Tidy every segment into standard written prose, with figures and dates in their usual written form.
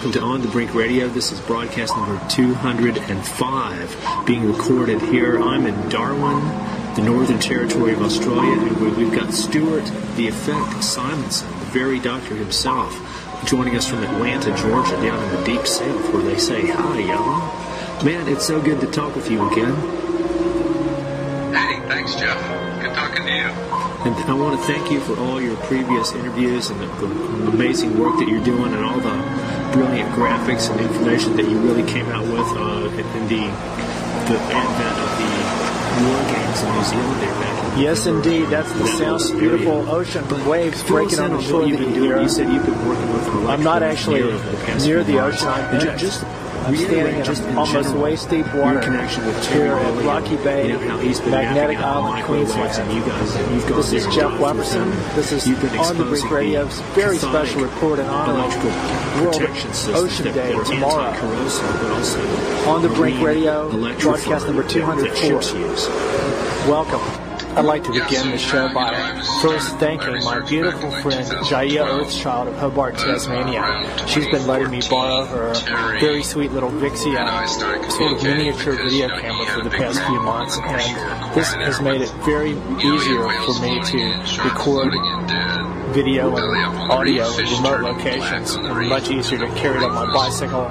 welcome to On the Brink Radio. This is broadcast number 205, being recorded here. I'm in Darwin, the Northern Territory of Australia, and we've got Stewart the Effect Simonson, the very doctor himself, joining us from Atlanta, Georgia, down in the deep south, where they say, hi, y'all. Man, it's so good to talk with you again. Hey, thanks, Jeff. Good talking to you. And I want to thank you for all your previous interviews and the amazing work that you're doing and all the brilliant graphics and information that you really came out with in the advent of the War Games in New Zealand there back in Yes, indeed. That's the sound, beautiful ocean waves breaking on the shore that you hear. You said you've been working with an I'm not actually near the ocean. I'm standing in almost waist-deep water here at Rocky Bay, Magnetic Island, Queensland. This is Jeff Wefferson. This is On the Brink Radio's very special report in honor of World Ocean Day tomorrow. On the Brink Radio, broadcast number 204. Welcome. I'd like to begin the show by first thanking my beautiful friend Jaya Earthchild of Hobart, Tasmania. She's been letting me borrow her very sweet little Vixia sort of miniature video camera for the past few months, and this has made it very easier for me to record video and audio in remote locations, and much easier to carry it on my bicycle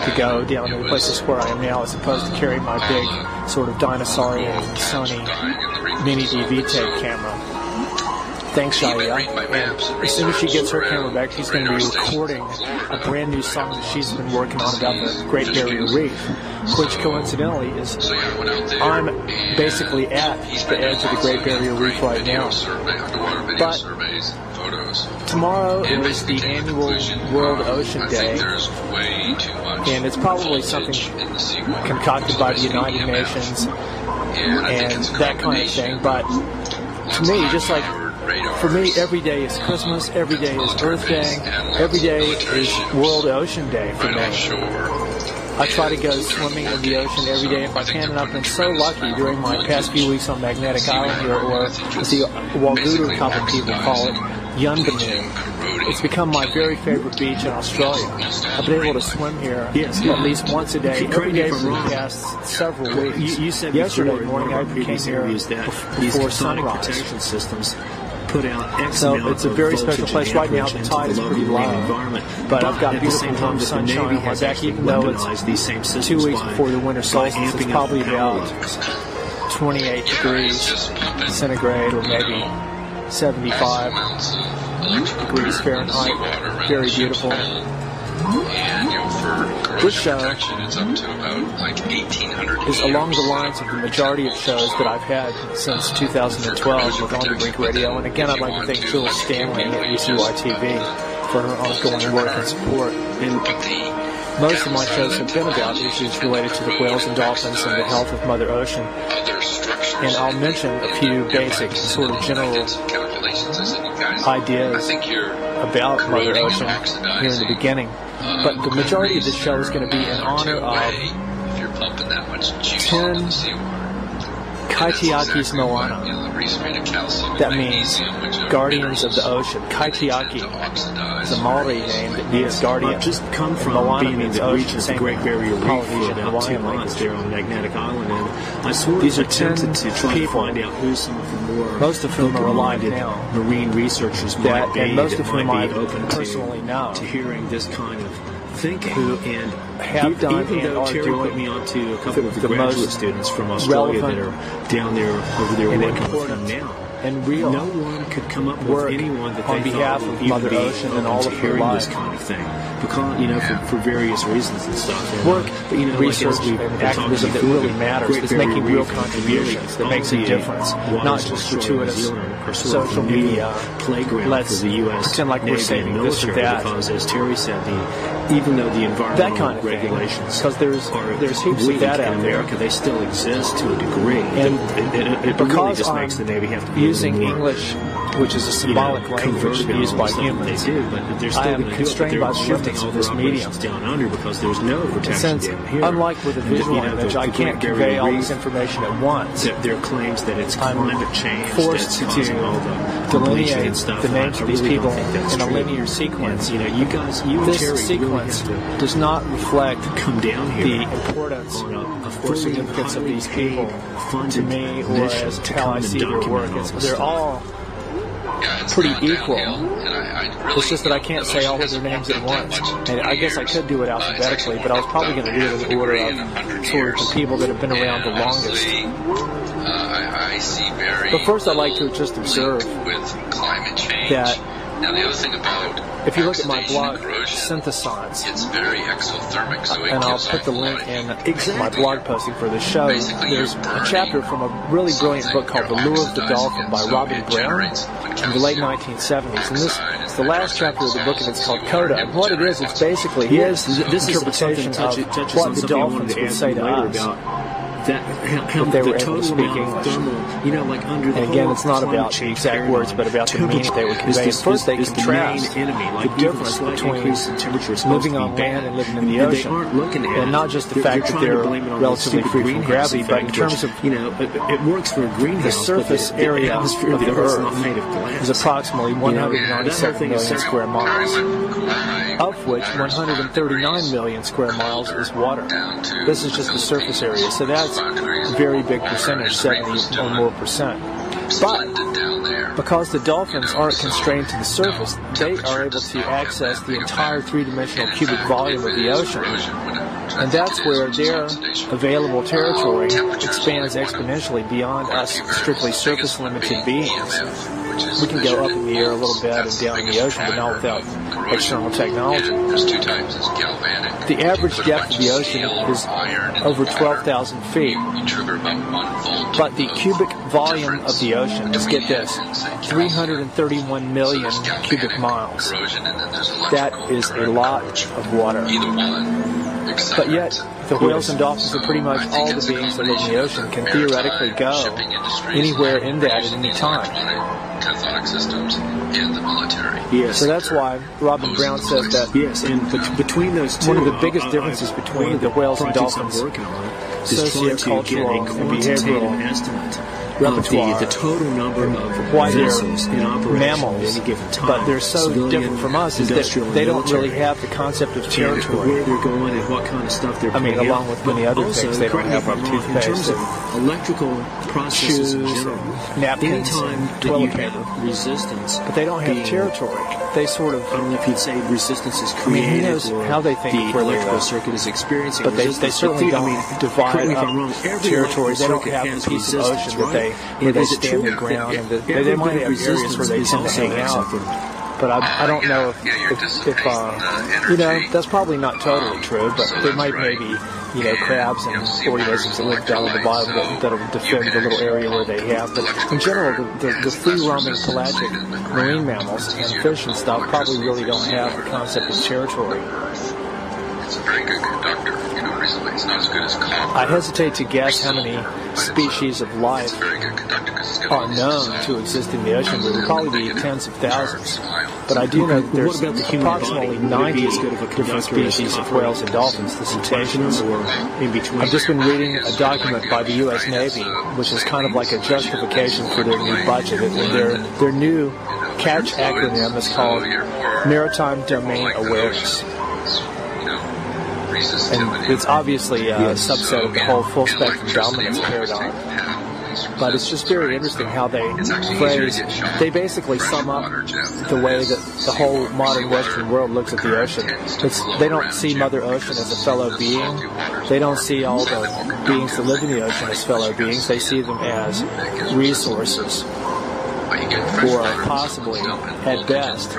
to go down to the places where I am now, as opposed to carrying my big sort of dinosaurian Sony mini DV tape camera. Thanks, Jaya. And as soon as she gets her camera back, she's going to be recording a brand new song that she's been working on about the Great Barrier Reef, which coincidentally is, I'm basically at the edge of the Great Barrier Reef right now. But tomorrow is the annual World Ocean Day, and it's probably something concocted by the United Nations and that kind of thing, but to me, just like for me, every day is Christmas, every day is Earth Day, every day is World Ocean Day for me. I try to go swimming in the ocean every day if I can, and I've been so lucky during my past few weeks on Magnetic Island here, or as the Walguru couple people call it, Yunbanu. It's become my very favorite beach in Australia. I've been able to swim here at least once a day, every day for the past several weeks. You said yesterday morning I came here before sunrise. Protection systems put out so it's a very special place. Right now the tide is pretty low, but I've got beautiful warm sunshine on my back, even though it's 2 weeks before the winter solstice. It's probably about 28 degrees centigrade, or maybe 75 degrees Fahrenheit. Very beautiful. This show is along the lines of the majority of shows that I've had since 2012 with On the Brink Radio. And again, I'd like to thank Jill Stanley at UCY-TV for her ongoing work and support. And most of my shows have been about issues related to the whales and dolphins and the health of Mother Ocean. And I'll mention a few basic sort of general ideas about Mother Ocean here in the beginning. But the majority of this show is going to be in honor of 10 Kaitiakis Moana. That means Guardians of the Ocean. Kaitiaki is a Maori name that means guardian. Just come from Moana being in the region of the Great Barrier Reef for about 2 months there on Magnetic Island, and I sort of attempted to try to find out who some of the more most of whom are alive now, marine researchers might be, and most of whom I open personally know to hearing this kind of thinking, and have done even and though are Terry doing put me onto a couple of the most graduate students from Australia that are down there over there working with him now. And real. No one could come up with anyone that on they behalf thought would of Mother Ocean and all of her hearing life. this kind of thing, because for various reasons and stuff. And, work, but, research, and activism that really matters, that's making real contributions, that makes a difference, not just gratuitous social media playground. Let's pretend like we're saving this or that. Because, as Terry said, even though the environmental that kind of regulations because there's heaps of that out in there. America, they still exist to a degree. And it really just makes the Navy have to be using English, which is a symbolic language used by humans. They do, but they're still I am constrained by the limits of this medium. Down under because there's no protection since, down here. unlike with a visual image, I can't convey all this information at once. There are claims that it's climate change forced that's causing to all the delineate stuff, the names of these people in a true. linear sequence. And, you guys, you this and Terry sequence really does not reflect come down here the importance or significance of these people to me, or as how I see their work. They're all pretty equal. It's just that I can't say all of their names at once. And I guess I could do it alphabetically, but I was probably going to do it in the order of sort of the people that have been around the longest. But first I'd like to just observe that now, the other thing about if you look at my blog, Synthesons, it's very exothermic, so and I'll put the link in my blog posting for the show, there's a chapter from a really brilliant book called The Lure of the Dolphin by Robin Brown in the late 1970s. And this is the last chapter of the book, and it's called Coda. And what it is, it's basically his interpretation of what the dolphins would say to us. If they were able to speak English. Under the and again, it's not about the exact words, but about the meaning they would convey. First, they contrast the difference between living on land and living in the ocean. And not just the fact that they're relatively free from gravity, but in terms of it works for a greenhouse. The surface area of the Earth is approximately 197 million square miles, of which 139 million square miles is water. This is just the surface area, so that's a very big percentage, 70 or more percent. But because the dolphins aren't constrained to the surface, they are able to access the entire three-dimensional cubic volume of the ocean. And that's where their available territory expands exponentially beyond us strictly surface-limited beings. We can go up in the air a little bit and down in the ocean, but not without external technology. The average depth of the ocean is over 12,000 feet. But the cubic volume of the ocean is, get this, 331 million cubic miles. That is a lot of water. But yet, the whales and dolphins and pretty much all the beings that live in the ocean can theoretically go anywhere in that at any time. Systems in the military. Yes. So that's why Robin Brown says that between those two, one of the biggest differences between the whales and dolphins, sociocultural and behavioral repertoire, the total number of why they're vessels in operation mammals, at any given time, but they're so different from us is that they don't really have the concept of territory. Where they're going and what kind of stuff they're along with many other things, they don't have toothpaste, in terms of electrical processes in general, napkins, anytime toilet that you paper, have resistance, but they don't have territory. They sort of, I don't know if you'd say resistance is created, who knows or how they think the where electrical they circuit is experiencing but they resistance. certainly don't divide up territories. They don't circuit have has a piece of resistance, ocean that where they stand their ground, and they might have areas where they tend to hang out. But I don't know if that's probably not totally true, but there might maybe crabs and organisms that live down at the bottom that'll defend the little area where they have. But in general, the free-roaming pelagic marine mammals and fish and stuff probably really don't have the concept of territory. It's a very good conductor. Recently it's not as good as copper. I hesitate to guess how many species of life are known to exist in the ocean. There would probably be tens of thousands. But I do know that there's approximately 90 different species of whales and dolphins, the cetaceans. I've just been reading a document by the U.S. Navy, which is kind of like a justification for their new budget. And their new CATCH acronym is called Maritime Domain Awareness. And it's obviously a subset of the whole full spectrum dominance paradigm. But it's just very interesting how they they basically sum up the way that the whole modern Western world looks at the ocean. They don't see Mother Ocean as a fellow being. They don't see all the beings that live in the ocean as fellow beings. They see them as resources, or possibly, at best,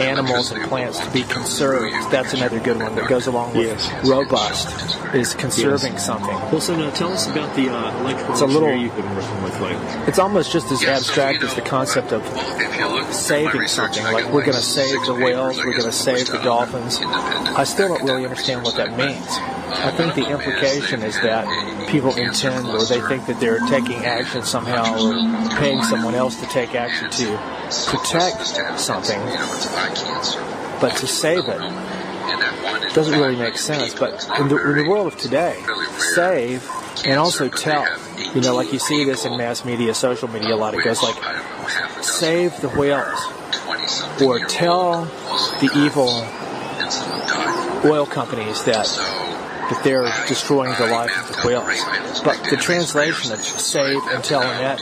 animals and plants to be conserved. That's another good one that goes along with robust, is conserving something. Well, so now tell us about the electrical engineer you've been working with lately. It's almost just as abstract as the concept of saving something. Like, we're going to save the whales, we're going to save the dolphins. I still don't really understand what that means. I think the implication is that people intend, or they think that they're taking action somehow, or paying someone else to take action to protect something, but to save it doesn't really make sense. But in the world of today, save and also tell. Like you see this in mass media, social media a lot. It goes like, save the whales or tell the evil oil companies that they're destroying the life of the whales. But the translation of save and tell in that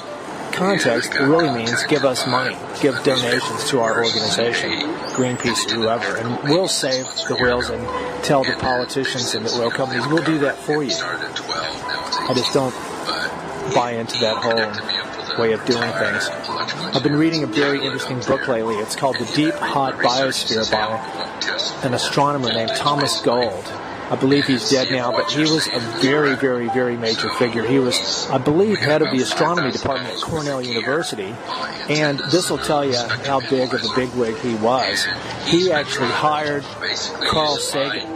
context really means give us money, give donations to our organization, Greenpeace or whoever, and we'll save the whales and tell the politicians and the oil companies, we'll do that for you. I just don't buy into that whole way of doing things. I've been reading a very interesting book lately. It's called The Deep Hot Biosphere by an astronomer named Thomas Gold. I believe he's dead now, but he was a very, very, very major figure. He was, I believe, head of the astronomy department at Cornell University, and this will tell you how big of a bigwig he was. He actually hired Carl Sagan.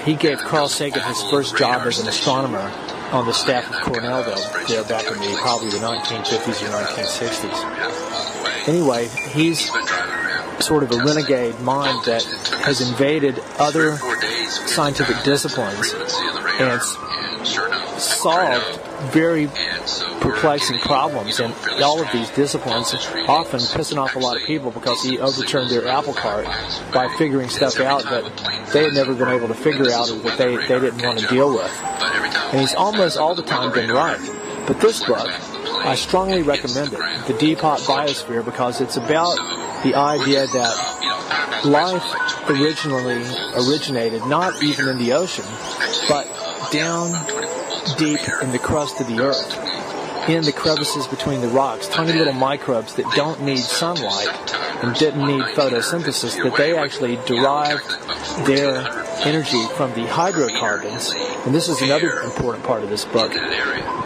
He gave Carl Sagan his first job as an astronomer on the staff of Cornell, though, there back in probably the 1950s or 1960s. Anyway, he's sort of a renegade mind that has invaded other scientific disciplines and solved very perplexing problems in all of these disciplines, often pissing off a lot of people because he overturned their apple cart by figuring stuff out that they had never been able to figure out or that they didn't want to deal with. And he's almost all the time been right. But this book, I strongly recommend it, The Deep Hot Biosphere, because it's about the idea that life originally originated not even in the ocean, but down deep in the crust of the earth, in the crevices between the rocks, tiny little microbes that don't need sunlight and didn't need photosynthesis, that they actually derived their energy from the hydrocarbons. And this is another important part of this book.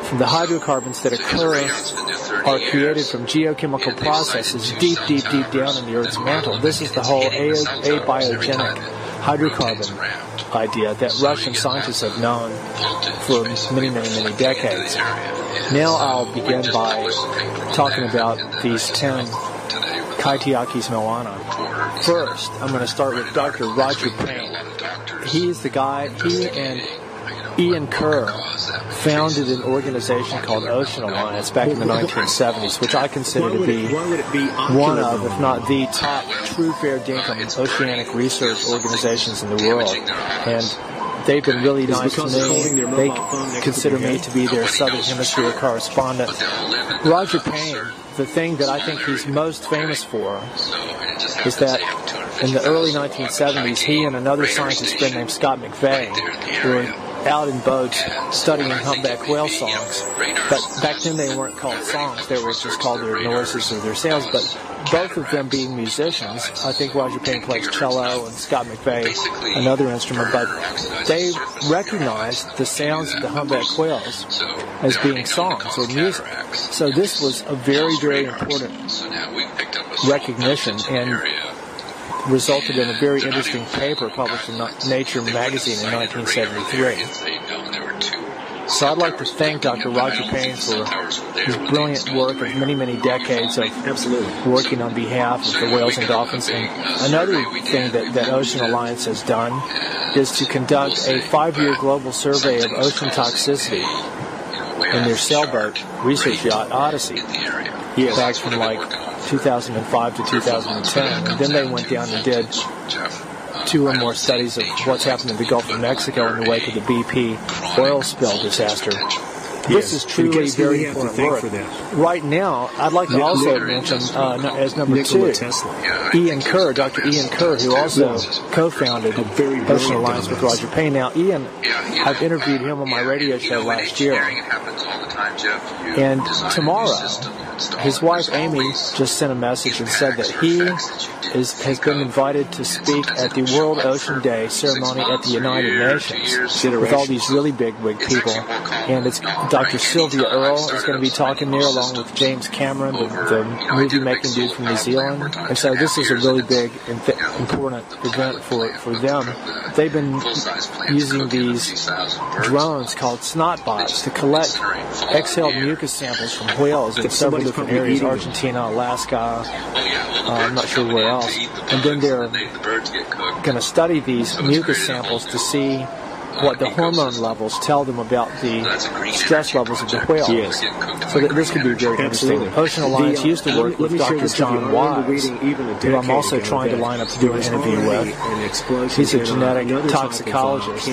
From the hydrocarbons that are created from geochemical processes deep, deep, deep down in the Earth's mantle. This is the whole abiogenic hydrocarbon idea that Russian scientists have known for many, many, many decades. Now I'll begin by talking about these 10 Kaitiakis Moana. First, I'm going to start with Dr. Roger Payne. He's the guy, he and Ian Kerr founded an organization called Ocean Alliance back in the 1970s, which I consider to be one of, if not the top true fair dinkum oceanic research organizations in the world. And they've been really nice to me. They consider me to be their Southern Hemisphere correspondent. Roger Payne, the thing that I think he's most famous for is that in the early 1970s, he and another scientist friend named Scott McVeigh were out in boats studying humpback whale songs. But back then they weren't called songs, they were just called their noises or their sounds. But both of them being musicians, I think Roger Payne plays cello and Scott McVeigh another instrument, but they recognized the sounds of the humpback whales as being songs or music. So this was a very, very important recognition and resulted in a very interesting paper published in Nature magazine in 1973. So I'd like to thank Dr. Roger Payne for his brilliant work of many, many decades of working on behalf of the whales and dolphins. And another thing that Ocean Alliance has done is to conduct a 5-year global survey of ocean toxicity in their sailboat research yacht Odyssey, back from like 2005 to 2010, and then they went down and did 2 or more studies of what's happened in the Gulf of Mexico in the wake of the BP oil spill disaster. This is truly very important work. Right now, I'd like to also mention, as number 2, Ian Kerr, Dr. Ian Kerr, who also co-founded Ocean Alliance with Roger Payne. Now, Ian, I've interviewed him on my radio show last year, and tomorrow, his wife Amy just sent a message and said that he has been invited to speak at the World Ocean Day ceremony at the United Nations with all these really big people. And it's Dr. Sylvia Earle is going to be talking there along with James Cameron, the movie-making dude from New Zealand. And so this is a really big and important event for them. They've been using these drones called snotbots to collect exhaled mucus samples from whales in several different areas, Argentina, Alaska, I'm not sure where else. And then they're going to study these mucus samples to see what the hormone levels tell them about the stress levels of the whale. Yes. So that this could be very interesting. Ocean Alliance used to work with Dr. John Wise, who I'm also trying to line up to do an interview with. He's a genetic toxicologist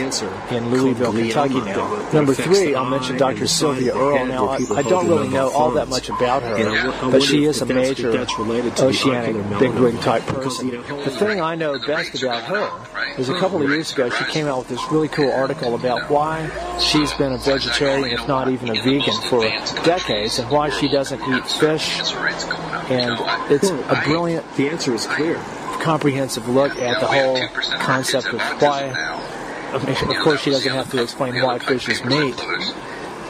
in Louisville, Kentucky now. Number 3, I'll mention Dr. Sylvia Earle. Now, I don't really know all that much about her, but she is a major oceanic bigwig type person. The thing I know best about her is a couple of years ago she came out with this really cool article about why she's been a vegetarian, if not even a vegan, for decades, and why she doesn't eat fish. And it's a brilliant, the answer is clear, comprehensive look at the whole concept of why. I mean, of course, she doesn't have to explain why fish is meat,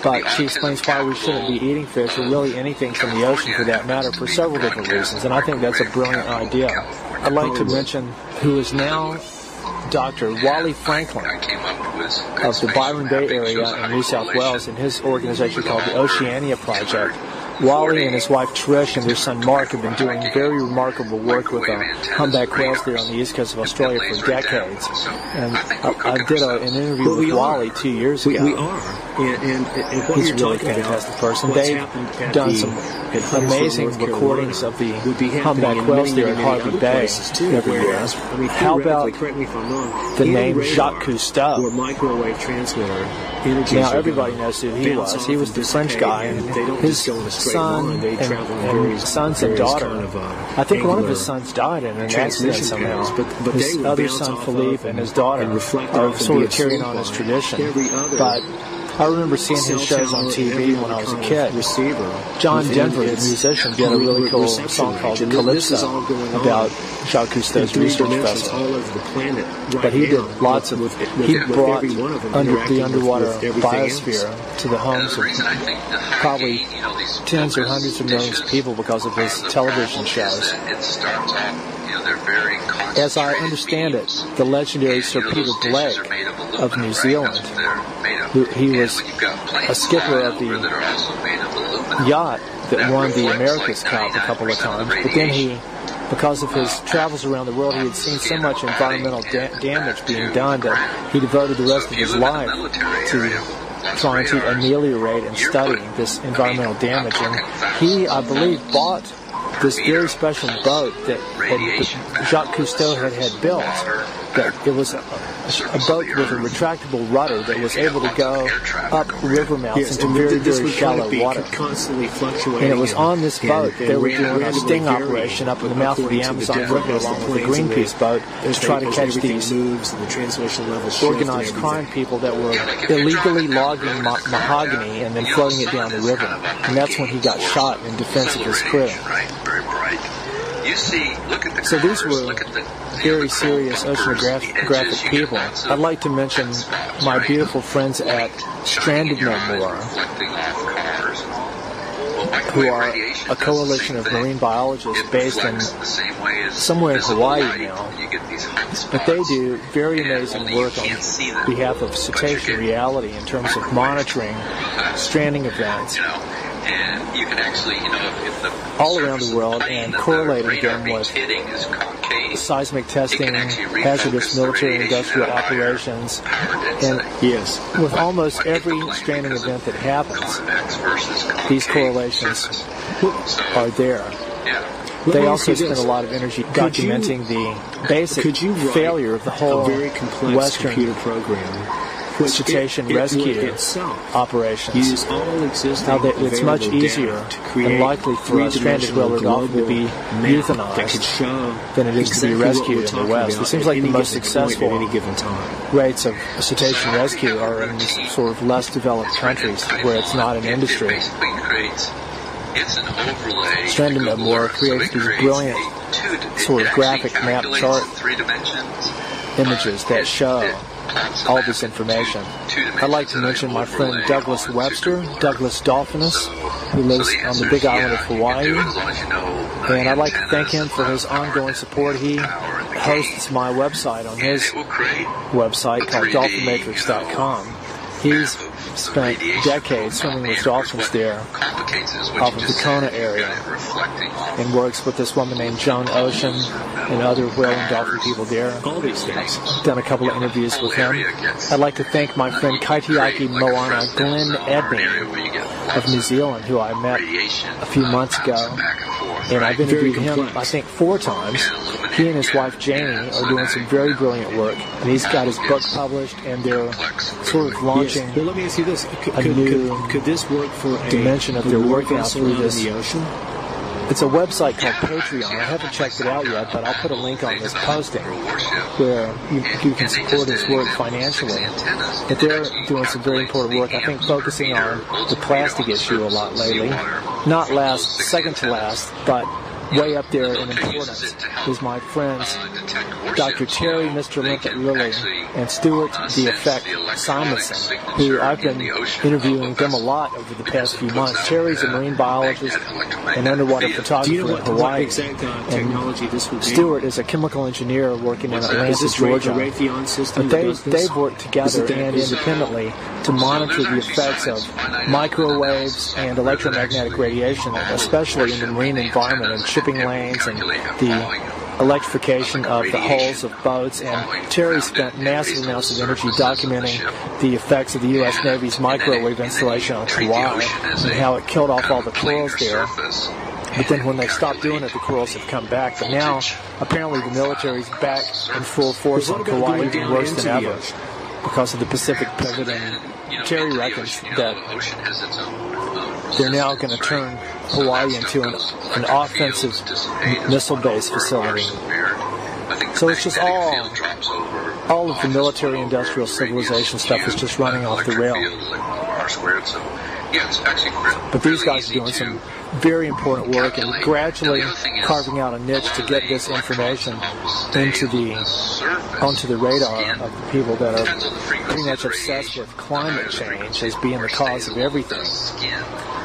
but she explains why we shouldn't be eating fish, or really anything from the ocean for that matter, for several different reasons, and I think that's a brilliant idea. I'd like to mention who is now Dr. Wally Franklin of the Byron Bay area in New South Wales, and his organization called the Oceania Project. Wally and his wife Trish and their son Mark have been doing very remarkable work with humpback whales there on the east coast of Australia for decades. And I did an interview with Wally 2 years ago. We are. And he's a really fantastic person. They've done some amazing recordings of the humpback whales there in Harvey Bay every year. How about the name Jacques Cousteau? Microwave transmitter. Now everybody knows who he was. He was the French guy, and his son and sons and daughter. I think one of his sons died in an accident somehow. His other son Philippe and his daughter are sort of carrying on his tradition. But I remember seeing his shows on TV when I was a kid. John Denver, the musician, did a really cool song called Calypso about Jacques Cousteau's research festival. But he did lots of, he brought the underwater biosphere to the homes of probably tens or hundreds of millions of people because of his television shows. As I understand it, the legendary Sir Peter Blake of New Zealand, he was a skipper of the yacht that won the America's Cup a couple of times, but then he, because of his travels around the world, he had seen so much environmental damage being done that he devoted the rest of his life to trying to ameliorate and study this environmental damage. And he, I believe, bought this very special boat that Jacques Cousteau had built. That it was a boat with a retractable rudder that was able to go up river mouths into very, very shallow water. And it was on this boat that they were doing a sting operation up in the mouth of the Amazon River along with the Greenpeace boat to try to catch these organized crime people that were illegally logging mahogany and then floating it down the river. And that's when he got shot in defense of his crew. So these were very serious oceanographic people. I'd like to mention my beautiful friends at Stranded No More, who are a coalition of marine biologists based in somewhere in Hawaii now. But they do very amazing work on behalf of Cetacean Reality in terms of monitoring stranding events all around the world and correlating them with seismic testing, hazardous military and industrial operations, and with almost every stranding event that happens, these correlations are there. They also spend a lot of energy documenting the basic failure of the whole Western computer program cetacean rescue operations. How it's much easier and likely for a stranded whale or dolphin to be euthanized than it is to be rescued in the West. It seems like the most successful rates of cetacean rescue are in these sort of less developed countries where it's not an industry. Stranded No More creates these brilliant sort of graphic map chart images that show all this information. I'd like to mention my friend Douglas Webster, Douglas Dolphinus, who lives on the Big Island of Hawaii. And I'd like to thank him for his ongoing support. He hosts my website on his website called dolphinmatrix.com. He's spent decades swimming with dolphins there off of the Kona area and works with this woman named Joan Ocean and other whale and dolphin people there. All these things. I've done a couple of interviews with him. I'd like to thank my friend Kaitiaki Moana Glenn Edney of New Zealand, who I met a few months ago. And I've interviewed him, I think, 4 times. He and his wife, Janie, are doing some very brilliant work. And he's got his book published, and they're sort of launching But let me ask you this. Could this work for a dimension of their work now through this. in the ocean? It's a website called Patreon. I haven't checked it out yet, but I'll put a link on this posting where you can support his work financially. But they're doing some very important work, I think, focusing on the plastic issue a lot lately. Not second to last, but way up there in importance is my friends Dr. Terry, Mr. Limpet Lilly, and Stewart the Effect Simonson, who I've been interviewing them a lot over the past few months. Terry's a marine biologist and underwater photographer in Hawaii, and Stewart is a chemical engineer working in Atlanta, Georgia. But they've worked together and independently to monitor the effects of microwaves and electromagnetic radiation, especially in the marine environment and shipping lanes and the electrification of the hulls of boats. And Terry spent massive amounts of energy documenting the effects of the U.S. Navy's microwave installation on Kauai and how it killed off all the corals there. But then when they stopped doing it, the corals have come back. But now, apparently, the military's back in full force on Kauai, even worse than ever, because of the Pacific pivot. And Terry reckons that they're now going to turn Hawaii into an offensive missile-based facility. So it's just all of the military-industrial civilization stuff is just running off the rail. But these guys are doing some very important work and gradually carving out a niche to get this information onto the radar of the people that are pretty much obsessed with climate change as being the cause of everything.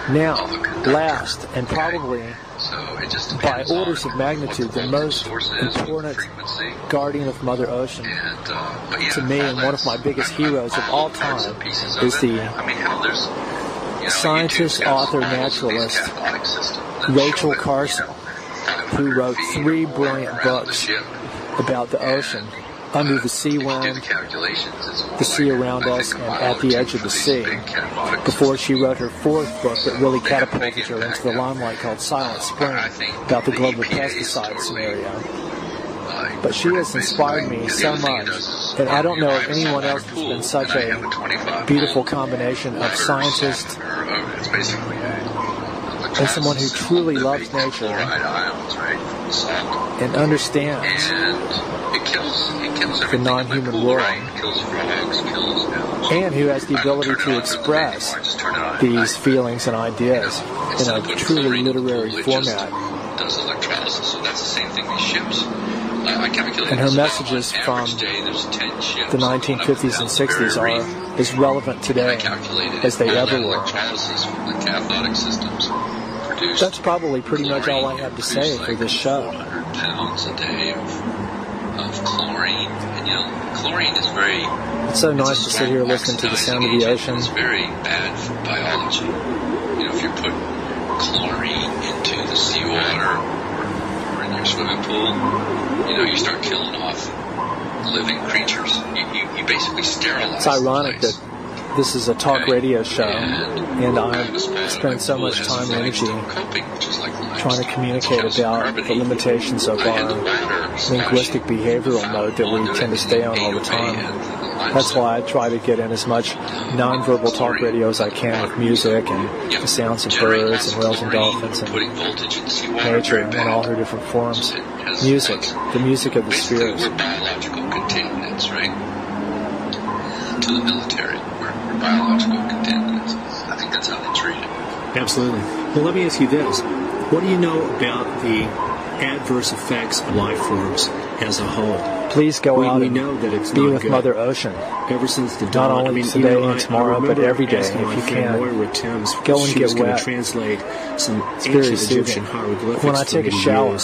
Now, last and probably by orders of magnitude the most important guardian of Mother Ocean to me, and one of my biggest heroes of all time, is the scientist, author, naturalist Rachel Carson, who wrote 3 brilliant books about the ocean: Under the Sea Wind, The Sea Around Us, and At the Edge of the Sea, before she wrote her 4th book that really catapulted her into the limelight, called Silent Spring, about the global pesticide scenario. But she has inspired me so much that I don't know if anyone else has been such a beautiful combination of scientist and someone who truly loves nature and understands the non-human world, and who has the ability to express these feelings and ideas in a truly literary format. And her messages from the 1950s and 60s are as relevant today as they ever were. That's probably pretty much all I have to say for this show. Chlorine, and chlorine is very... It's so nice to sit here listening to the sound of the ocean. It's very bad for biology. If you put chlorine into the seawater or in your swimming pool, you start killing off living creatures. You basically sterilize. It's ironic that this is a talk radio show, and I spend so much time and energy trying to communicate about the limitations of our linguistic behavioral mode that we tend to stay on all the time. That's why I try to get in as much nonverbal talk radio as I can with music and the sounds of birds and whales and dolphins and nature in all her different forms. Music, the music of the spheres. We're biological contaminants, right? To the military, we're biological contaminants. I think that's how they treat it. Absolutely. Well, let me ask you this. What do you know about the adverse effects of life forms as a whole? Please go out we and know that it's be not with good. Mother Ocean. Ever since the dawn, not only today and tomorrow, but every day, if you can. Go and get wet. Translate some it's very Egyptian soothing. When I take a shower,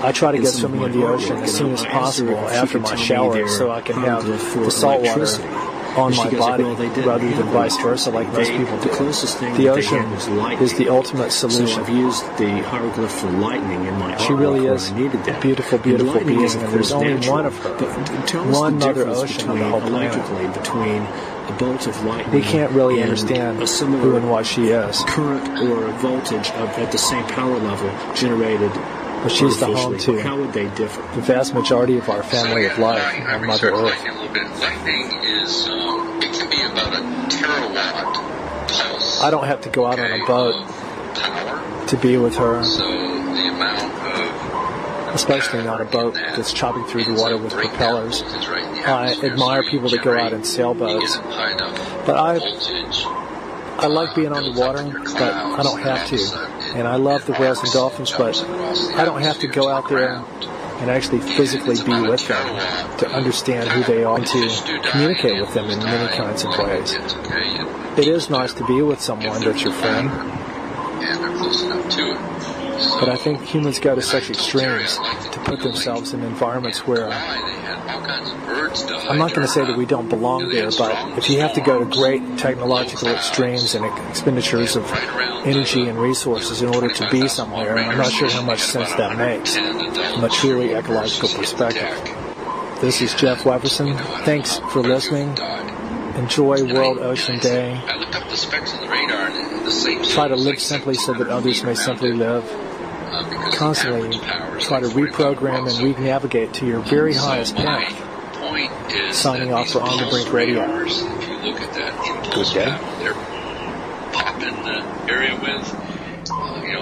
I try to get swimming in the ocean as soon as possible after my shower, so I can have the salt water on my body rather than vice versa, like most people do. The ocean is the ultimate solution. So I've used the hieroglyph for lightning in my She really is a beautiful, beautiful being, and there's only one of her, one Mother Ocean on the whole planet. Between a bolt of lightning, we can't really understand who and what she is. Current or a voltage at the same power level generated. But she's the home to how would they differ? The vast majority of our family of life on Mother Earth. Lightning a little bit. Lightning is it can be about a terawatt pulse. I don't have to go out on a boat to be with her. So the amount of, especially not a boat that's chopping through the water with propellers. I admire people that go out in sailboats, but I like being on the water, but I don't have to. And I love the whales and dolphins, but I don't have to go out there and actually physically be with them to understand who they are and to communicate with them in many kinds of ways. It is nice to be with someone that's your friend, but I think humans go to such extremes to put themselves in environments where, I'm not going to say that we don't belong there, but if you have to go to great technological extremes and expenditures of energy and resources in order to be somewhere, I'm not sure how much sense that makes from a truly ecological perspective. This is Jeff Wefferson. Thanks for listening. Enjoy World Ocean Day. Try to live simply so that others may simply live. Constantly try to reprogram and re-navigate to your very highest path. Signing off for On the Brink Radio. Good day. They're popping the area with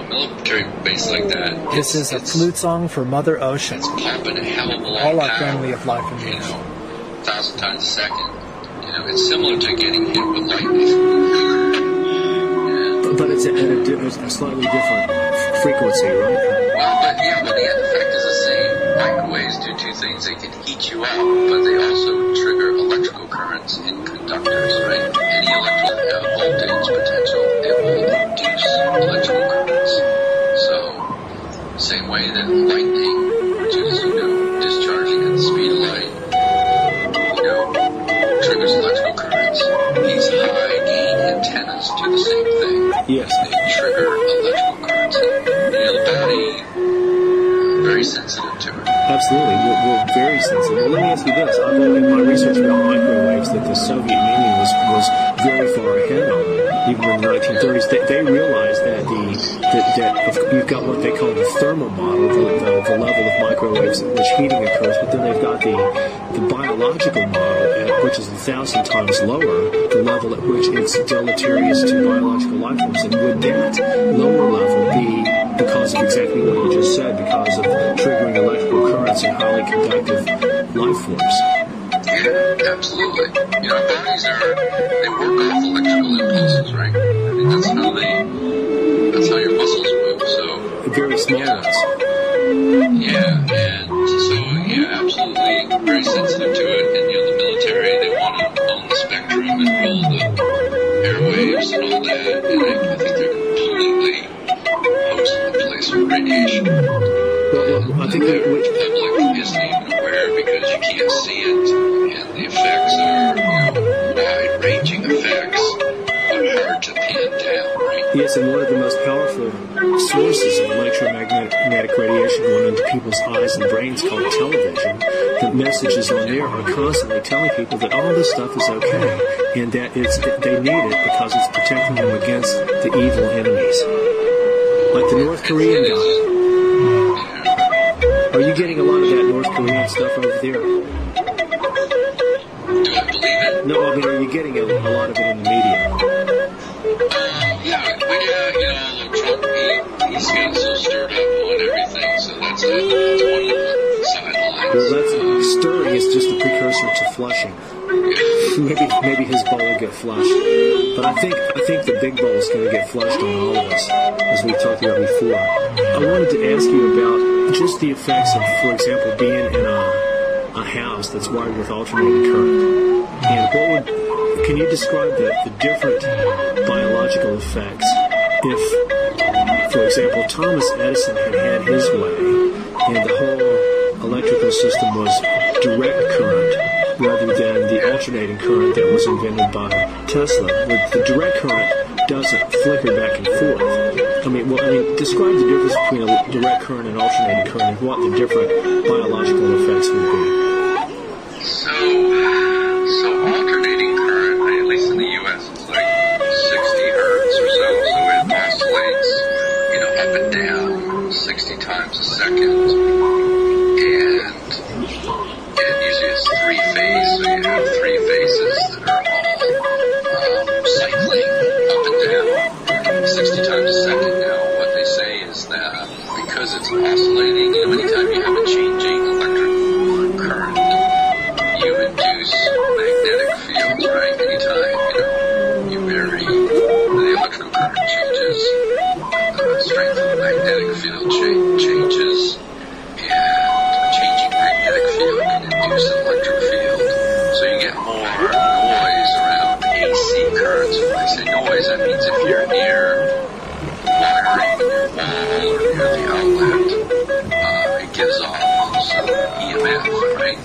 military base like that. This is a flute song for Mother Ocean. It's popping a hell of a lot. All our family of life and years. 1,000 times a second. It's similar to getting hit with lightning. But it's a slightly different frequency, right? Well, but the end effect is the same. Microwaves do two things. They can heat you up, but they also trigger electrical currents in conductors, right? Any electrical voltage potential, it will induce electrical currents. So, same way that lightning, which is, discharging at the speed of light, triggers electrical currents. These high-gain antennas do the same thing. Yes. They trigger electrical currents. The body, very sensitive to it. Absolutely. We're very sensitive. Well, let me ask you this. I've known in my research about microwaves that the Soviet Union was very far ahead on. Even in the 1930s, they realized that you've got what they call the thermal model, the level of microwaves at which heating occurs, but then they've got the biological model, which is 1,000 times lower, the level at which it's deleterious to biological life forms. And would that lower level be because of exactly what you just said, because of triggering electrical currents and highly conductive life forms? Yeah, absolutely. Our bodies they work off electrical impulses, right? That's how your muscles move, so. Very small ones. Yeah, and so, absolutely very sensitive to it. And, the military, they want to own the spectrum and roll the airwaves and all that, and I think they're completely hosting the place with radiation. Well, I think the public isn't even aware because you can't see it, and the effects are, wide-ranging effects, but hard to pin down, right? Yes, and one of the most powerful sources of electromagnetic radiation going into people's eyes and brains called television, the messages on there are constantly telling people that all this stuff is okay, and that they need it because it's protecting them against the evil enemies. Like the North Korean guy. Are you getting a lot of that North Korean stuff over there? Do I believe it? No, I mean, are you getting a lot of it in the media? Trump, he's got so stirred up on everything, so that's one of the sidelines. Well, stirring is just a precursor to flushing. Maybe his bowl will get flushed. But I think the big bowl is going to get flushed on all of us, as we talked about before. I wanted to ask you about just the effects of, for example, being in a house that's wired with alternating current. And can you describe the different biological effects if, for example, Thomas Edison had his way and the whole electrical system was direct current, rather than the alternating current that was invented by Tesla. The direct current doesn't flicker back and forth. Describe the difference between a direct current and alternating current and what the different biological effects would be. So alternating current, at least in the U.S., it's like 60 hertz or so it oscillates, up and down 60 times a second, and usually it's three-phase, so you have three phases that are all cycling up and down 60 times a second. Now, what they say is that because it's oscillating, anytime you have a changing electric current, you induce magnetic fields, right? Anytime, you vary the electrical current changes, the strength of the magnetic field changes, and a changing magnetic field can induce an electric field. So you get more noise around AC currents. When I say noise, that means if you're near wiring in your wall or near the outlet, it gives off some EMF, right?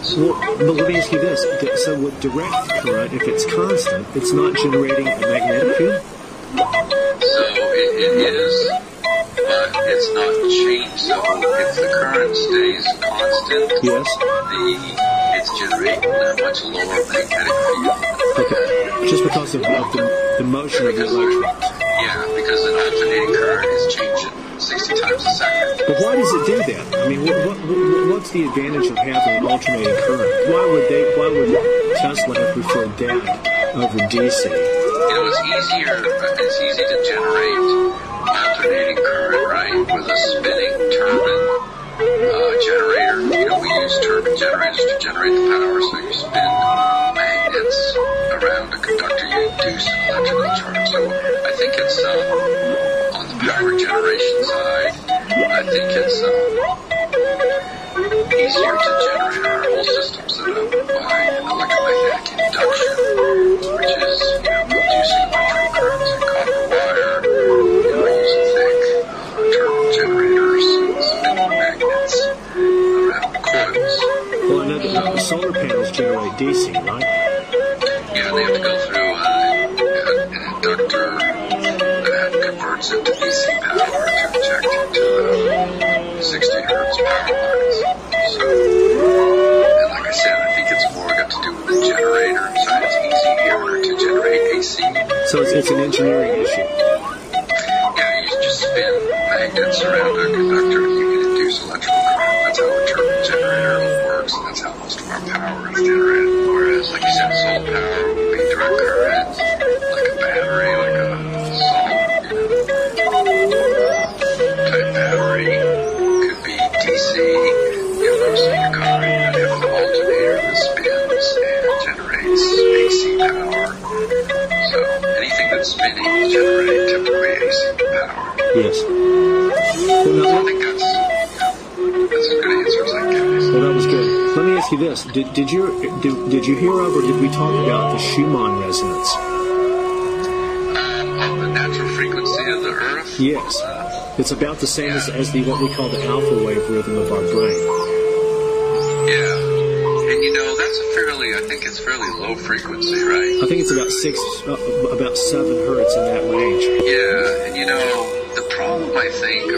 But let me ask you this. So with direct current, if it's constant, it's not generating a magnetic field? So it is, but it's not changed. So if the current stays constant, yes, it's generating a much lower magnetic field. Okay, just because of the motion of the electrons. Yeah, because an alternating current is changing 60 times a second. But why does it do that? What's the advantage of having an alternating current? Why would Tesla have preferred that over DC? It's easy to generate alternating current, right, with a spinning turbine generator. We use turbine generators to generate the power, so you spin magnets around a conductor, you induce an electrical charge. So I think it's, on the power generation side, I think it's easier to generate our whole system set up by electromagnetic induction, which is, producing electrical currents in copper wire, using thick turbine generators and spinning magnets around coils. Well, I know that solar panels generate DC, right? Yeah, they have to go through an inductor that converts it to DC power to inject into the 60 hertz power lines. So, and like I said, I think it's more got to do with the generator, so it's easier to generate AC. So it's an engineering issue. Yeah, you just spin magnets around a conductor and you can induce electrical current. That's how a turbine generator works, and that's how most of our power is generated. Whereas, like you said, solar power would be direct current, like a battery, like a salt, type battery. Could be DC, mostly your current. You have an alternator that spins and generates AC power. So anything that's spinning will generate typically AC power. Yes. So I think that's as good an answer as I can. Well, that was good. Let me ask you this: Did you hear of, or did we talk about the Schumann resonance? Of the natural frequency of the Earth. Yes. It's about the same as what we call the alpha wave rhythm of our brain. Yeah. And I think it's fairly low frequency, right? I think it's about 7 hertz in that range. Yeah, and the problem I think,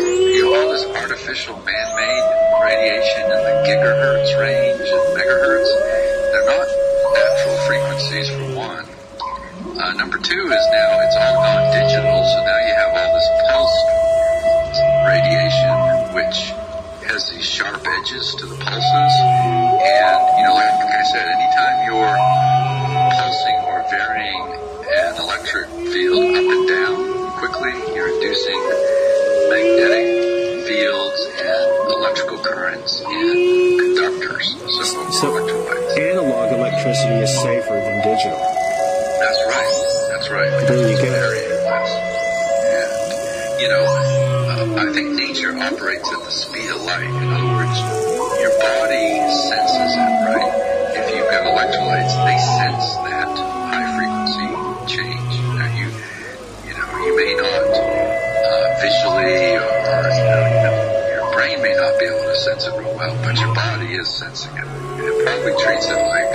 all this artificial man-made radiation in the gigahertz range and megahertz, they're not natural frequencies for one. Number two is now it's all gone digital, so now you have all this pulse radiation, which has these sharp edges to the pulses. And, like I said, anytime you're pulsing or varying an electric field up and down quickly, you're inducing magnetic fields and electrical currents in conductors, so electrolytes. Analog electricity is safer than digital. That's right. There you go. And, I think nature operates at the speed of light. In other words, your body senses it, right? If you've got electrolytes, they sense that high frequency change. Now you may not visually or your brain may not be able to sense it real well, but your body is sensing it. It probably treats it like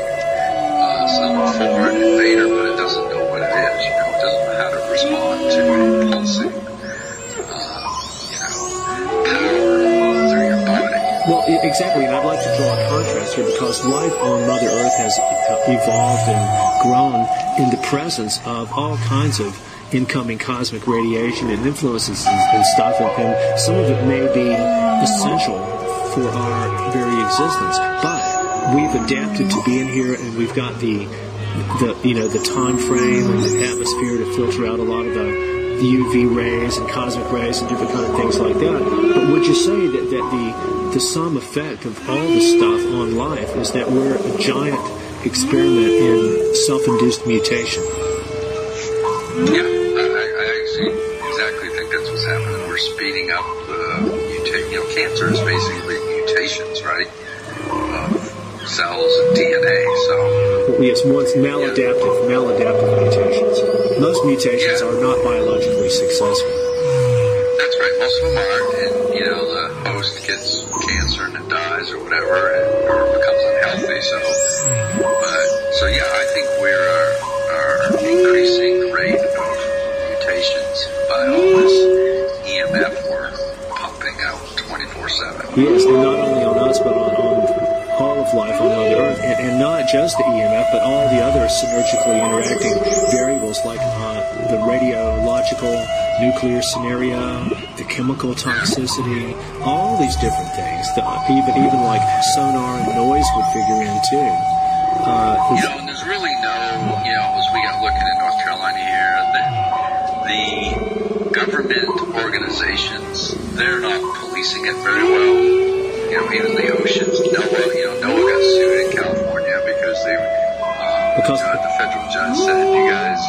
some foreign invader, but it doesn't know what it is. You know, it doesn't know how to respond to a pulsing, power through your body. Well, exactly, and I'd like to draw a contrast here because life on Mother Earth has evolved and grown in the presence of all kinds of incoming cosmic radiation and influences and stuff, and some of it may be essential for our very existence, but we've adapted to being here, and we've got the time frame and the atmosphere to filter out a lot of the UV rays and cosmic rays and different kind of things like that. But would you say that the sum effect of all this stuff on life is that we're a giant experiment in self-induced mutation? Yeah, I actually exactly think that's what's happening. We're speeding up the mutation. You know, cancer is basically mutations, right? Cells and DNA. So yes, once maladaptive mutations. Most mutations are not biologically successful. That's right. Most of them aren't, and you know the host gets cancer and it dies or whatever, or becomes unhealthy. So yeah, I think we are increasing the rate of mutations by all this EMF we're pumping out 24/7. Yes, and not only on us, but on all of life on Mother Earth, and not just the EMF, but all the other synergically interacting variables like the radiological nuclear scenario, the chemical toxicity, all these different things, even like sonar and noise would figure in too. And there's really no, as we got looking in North Carolina here, the government organizations, they're not policing it very well. Even the oceans, NOAA got sued in California because the federal judge said, you guys,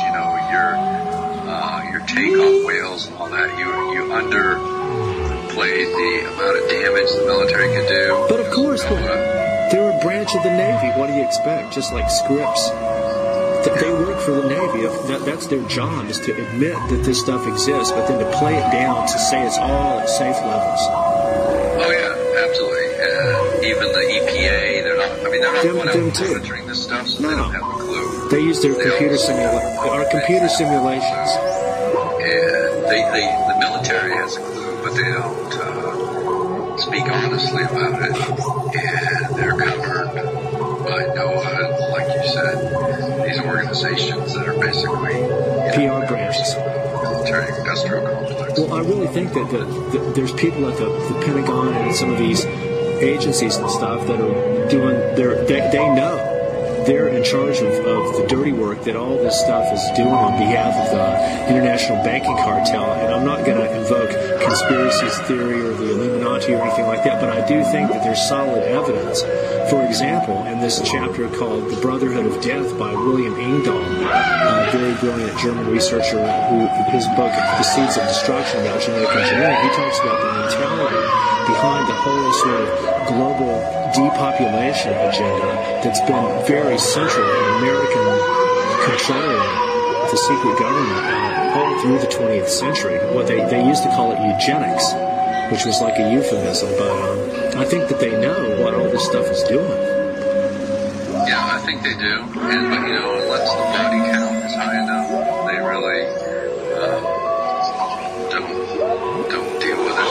your takeoff whales and all that, you underplayed the amount of damage the military could do. But of course, they're a branch of the Navy. What do you expect? Just like Scripps. They work for the Navy. That's their job, is to admit that this stuff exists, but then to play it down to say it's all at safe levels. Oh, yeah, absolutely. Even the EPA, they're not going out monitoring this stuff, so they don't have a clue. They use their computer simulations. And the military has a clue, but they don't speak honestly about it. And they're covered by NOAA, like you said, these organizations that are basically PR branches. Military industrial complex. Well, I really think that there's people at the Pentagon and some of these agencies and stuff that are doing they know they're in charge of the dirty work that all this stuff is doing on behalf of the international banking cartel. And I'm not going to invoke conspiracy theory or the Illuminati or anything like that, but I do think that there's solid evidence. For example, in this chapter called The Brotherhood of Death by William Engdahl, a very brilliant German researcher who, his book, The Seeds of Destruction about genetic engineering, he talks about the mentality behind the whole sort of global depopulation agenda that's been very central in American control of the secret government all through the 20th century. What they used to call it eugenics, which was like a euphemism, but I think that they know what all this stuff is doing. Yeah, I think they do. But unless the body count is high enough, they really don't deal with it.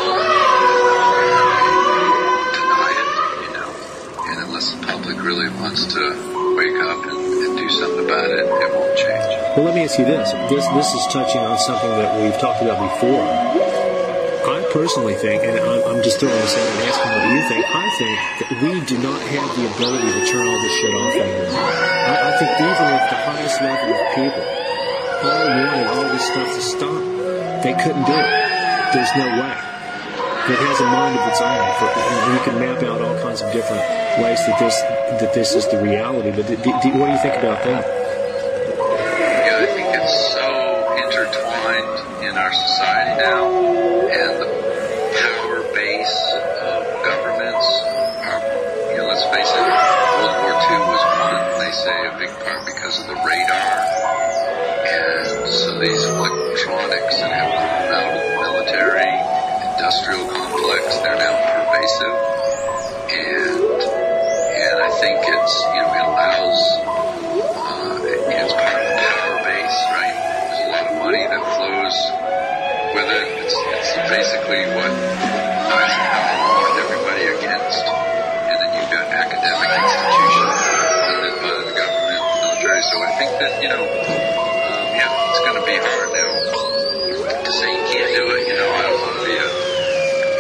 Deny it, And unless the public really wants to wake up and do something about it, it won't change. Well, let me ask you this. This is touching on something that we've talked about before. I personally think, and I'm just throwing this out and asking what you think, I think that we do not have the ability to turn all this shit off anymore. I think even if the highest level of people all wanted all this stuff to stop, they couldn't do it. There's no way. It has a mind of its own, and you can map out all kinds of different ways that this is the reality. But what do you think about that? Yeah, I think it's so intertwined in our society now, and the power base of governments are, let's face it, World War II was one, they say, a big part because of the radar. And so these electronics that have come out of the military, industrial complex, they're now pervasive. And I think it's, it allows basically what Eisenhower warned everybody against. And then you've got academic institutions funded by the government, military. So I think that, it's going to be hard now to say you can't do it. I don't want to be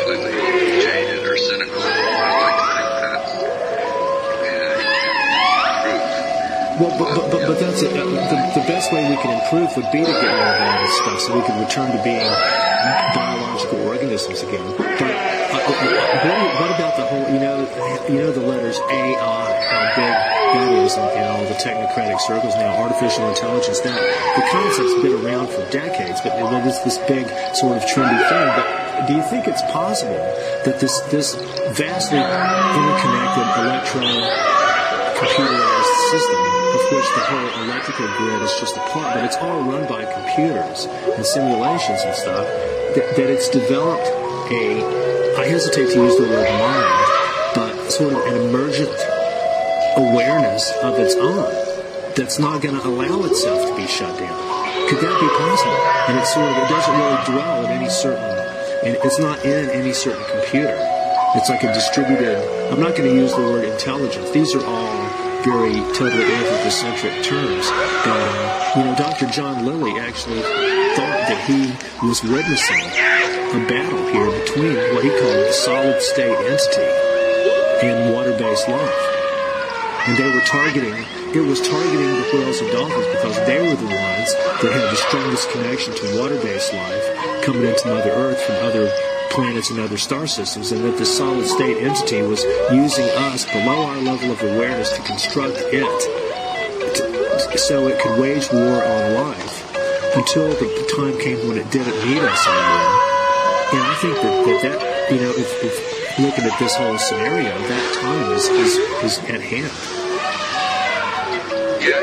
completely jaded or cynical. I like to think that But that's it. The best way we can improve would be to get rid of all this stuff so we can return to being biological organisms again. But what about the whole, the letters AI, how big that is in all the technocratic circles now, artificial intelligence. Now, the concept's been around for decades, but it's this big sort of trendy thing. But do you think it's possible that this vastly interconnected electro-computerized system, of which the whole electrical grid is just a part, but it's all run by computers and simulations and stuff, that it's developed I hesitate to use the word mind, but sort of an emergent awareness of its own that's not going to allow itself to be shut down? Could that be possible? And it doesn't really dwell in any certain, and it's not in any certain computer. It's like a distributed, I'm not going to use the word intelligence. These are all very totally anthropocentric terms. But, Dr. John Lilly actually thought that he was witnessing a battle here between what he called the solid state entity and water-based life. And it was targeting the whales and dolphins because they were the ones that had the strongest connection to water-based life coming into Mother Earth from other planets and other star systems, and that the solid state entity was using us below our level of awareness to construct it so it could wage war on life until the time came when it didn't need us anymore. And I think that if looking at this whole scenario, that time is at hand. Yeah, I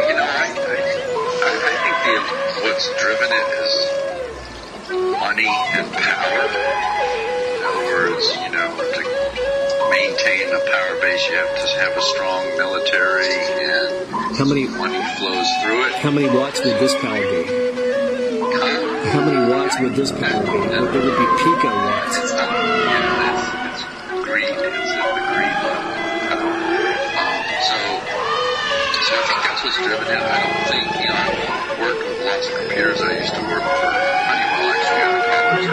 think what's driven it is money and power. In other words, to maintain a power base, you have to have a strong military, and money flows through it. How many watts would this power be? How many watts would this power be? There would be picowatts. It's greed. It's at the greed level. So I think that's what's driven it. I don't think, I've worked with lots of computers. I used to work for Honeywell, actually, out of college, a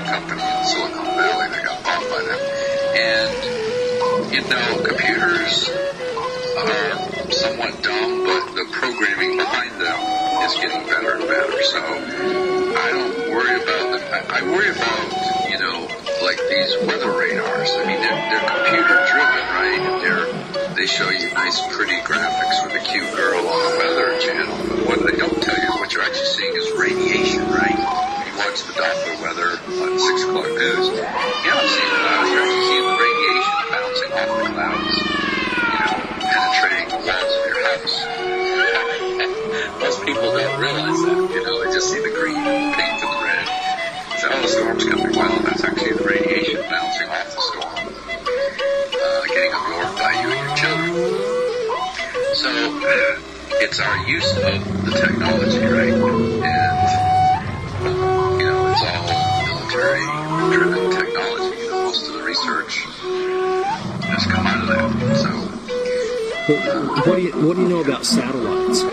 company in Silicon Valley that got bought by them. And, computers are somewhat dumb, but the programming behind them is getting better and better. So I don't worry about them. I worry about, like these weather radars. I mean, they're computer driven, right? And they show you nice, pretty graphics with a cute girl on the weather channel. But what they don't tell you is what you're actually seeing is radiation, right? You watch the Doppler weather on 6 o'clock news. You're not seeing clouds. You're actually seeing the radiation bouncing off the clouds, penetrating the walls of your house. Most people don't realize that. They just see the green, the pink, and the red. So, the storm's coming. Well, that's actually the radiation bouncing off the storm, getting absorbed by you and your children. So, it's our use of the technology, right? And, it's all military-driven technology. Most of the research has come out of that. So, what do you know about satellites?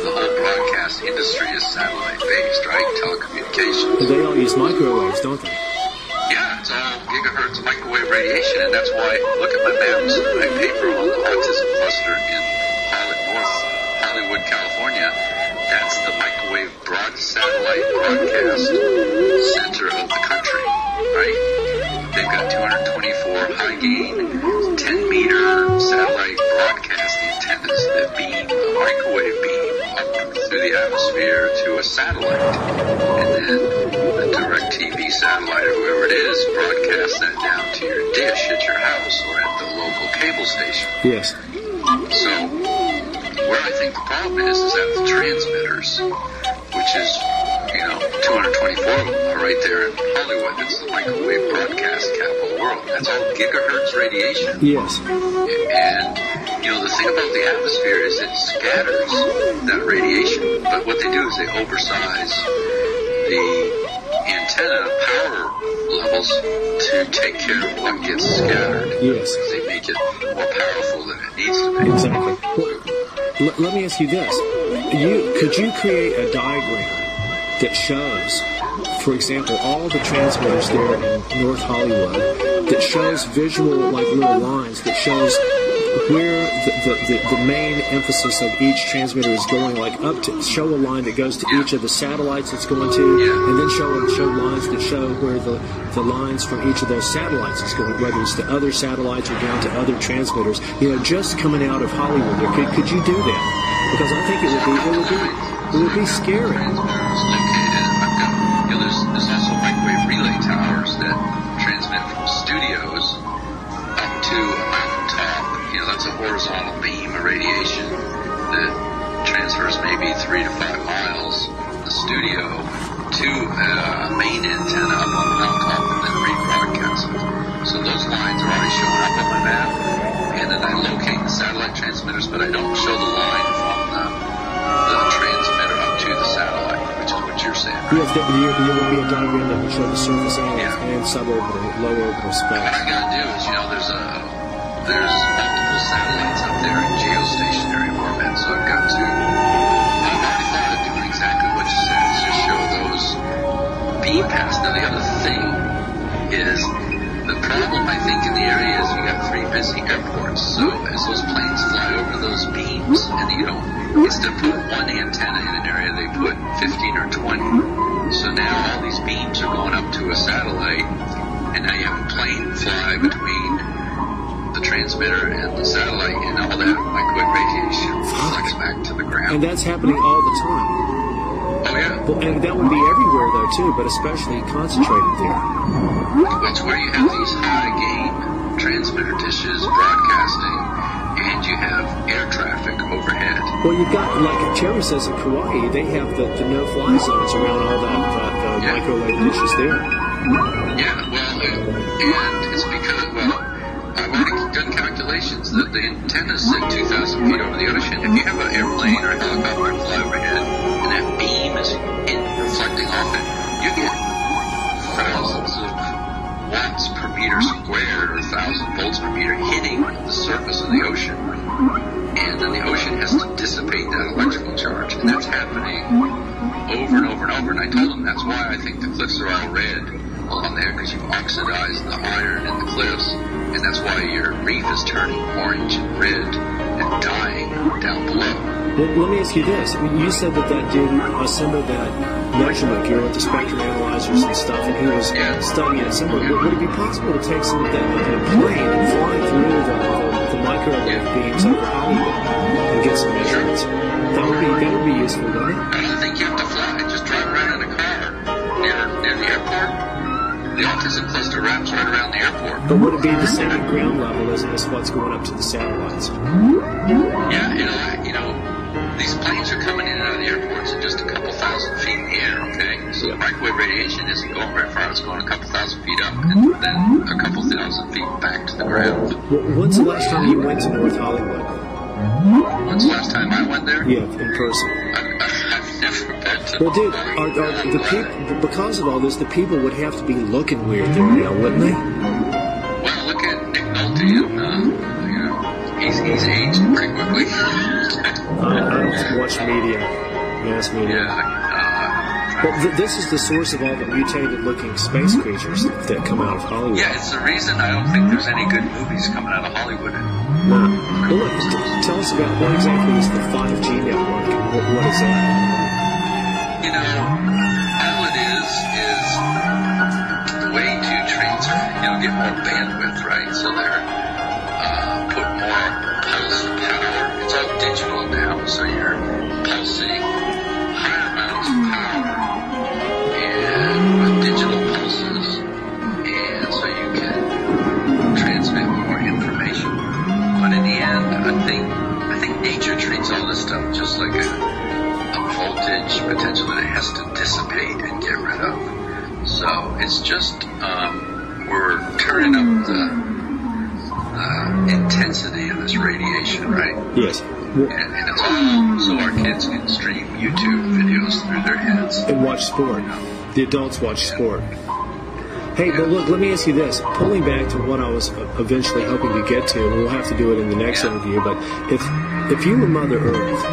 The whole broadcast industry is satellite-based, right? Telecommunications. They all use microwaves, don't they? Yeah, it's all gigahertz microwave radiation, and that's why, look at my maps, my paper on the autism cluster in North Hollywood, California. That's the microwave broad satellite broadcast center of the country, right? They've got 224 high-gain, 10-meter satellite broadcast antennas that beam a microwave beam up through the atmosphere to a satellite. And then the DirecTV satellite, or whoever it is, broadcasts that down to your dish at your house or at the local cable station. Yes. So, where I think the problem is at the transmitters, which is 224 of them are right there in Hollywood. It's the microwave broadcast capital of the world. That's all gigahertz radiation. Yes. And the thing about the atmosphere is it scatters that radiation, but what they do is they oversize the antenna power levels to take care of what gets scattered. Yes. They make it more powerful than it needs to be. Exactly. Well, let me ask you this. Could you create a diagram that shows, for example, all the transmitters there in North Hollywood, that shows visual, like little lines, that shows where the main emphasis of each transmitter is going, like up to show a line that goes to each of the satellites it's going to, and then show lines that show where the lines from each of those satellites is going, whether it's to other satellites or down to other transmitters. Just coming out of Hollywood, could you do that? Because I think it would be scary. There's also microwave relay towers that transmit from studios up to a mountaintop. That's a horizontal beam of radiation that transfers maybe 3 to 5 miles from the studio to a main antenna up on the mountaintop and then rebroadcast it. So those lines are already showing up on my map, and then I locate the satellite transmitters, but I don't show the line from the transmitter up to the satellite, which is what you're saying. Right? Yes, there would be a diagram that would show the surface and suborbital, low orbital specs. What I got to do is, there's multiple satellites up there in geostationary orbit, so I've already thought of doing exactly what you said, is just show those beam paths. Now the other thing is, the problem I think in the area is you got 3 busy airports, so as those planes fly over those beams, and instead of putting one antenna in an area, they put 15 or 20. So now all these beams are going up to a satellite, and now you have a plane fly between the transmitter and the satellite, and all that microwave radiation reflects back to the ground. And that's happening all the time. Oh, yeah. Well, and that would be everywhere, though, too, but especially concentrated there. That's where you have these high-gain transmitter dishes broadcasting, and you have air traffic overhead. Well, you've got, like Terry says in Kauai, they have the no-fly zones around all the microwave dishes there. Yeah, well, and it's because, I've already done calculations that the antennas sit 2,000 feet over the ocean. If you have an airplane or a helicopter fly overhead, and that beam is reflecting off it, you get thousands of watts per meter squared, or 1,000 volts per meter hitting the surface of the ocean. And then the ocean has to dissipate that electrical charge, and that's happening over and over and over. And I told them that's why I think the cliffs are all red along there, because you've oxidized the iron in the cliffs, and that's why your reef is turning orange and red and dying down below. Well, let me ask you this. You said that dude assembled that measurement gear with the spectrum analyzers and stuff, and he was studying it somewhere. Would it be possible to take some of that plane and fly through the microwave beams over Hollywood and get some measurements? That would be useful, wouldn't it? I don't think you have to fly. Just drive around in a car near the airport. The autism cluster wraps right around the airport. But would it be the same at ground level as what's going up to the satellites? Yeah, these planes are coming in and out of the airports at just a couple thousand feet in the air, okay? So the microwave radiation isn't going very far. It's going a couple thousand feet up and then a couple thousand feet back to the ground. Well, when's the last time you went to North Hollywood? When's the last time I went there? Yeah, in person. I've never been to. Well, dude, are the people, because of all this, the people would have to be looking weird there now, wouldn't they? Well, look at Nick Nolte, and he's aged pretty quickly. I don't watch mass media. But this is the source of all the mutated-looking space creatures that come out of Hollywood. Yeah, it's the reason I don't think there's any good movies coming out of Hollywood. No. Well, look, tell us about what exactly is the 5G network. What is that? All it is the way to transfer, get more bandwidth, right? So they're put more pulse power. It's all digital now, so you're pulsing higher amounts of power and with digital pulses, and so you can transmit more information. But in the end, I think nature treats all this stuff just like a voltage potential that it has to dissipate and get rid of. So it's just we're turning up the intensity of this radiation, right? Yes. And it's all so our kids can stream YouTube videos through their heads. And watch sport. The adults watch sport. Hey, but look, let me ask you this. Pulling back to what I was eventually hoping to get to, and we'll have to do it in the next interview, but if you were Mother Earth,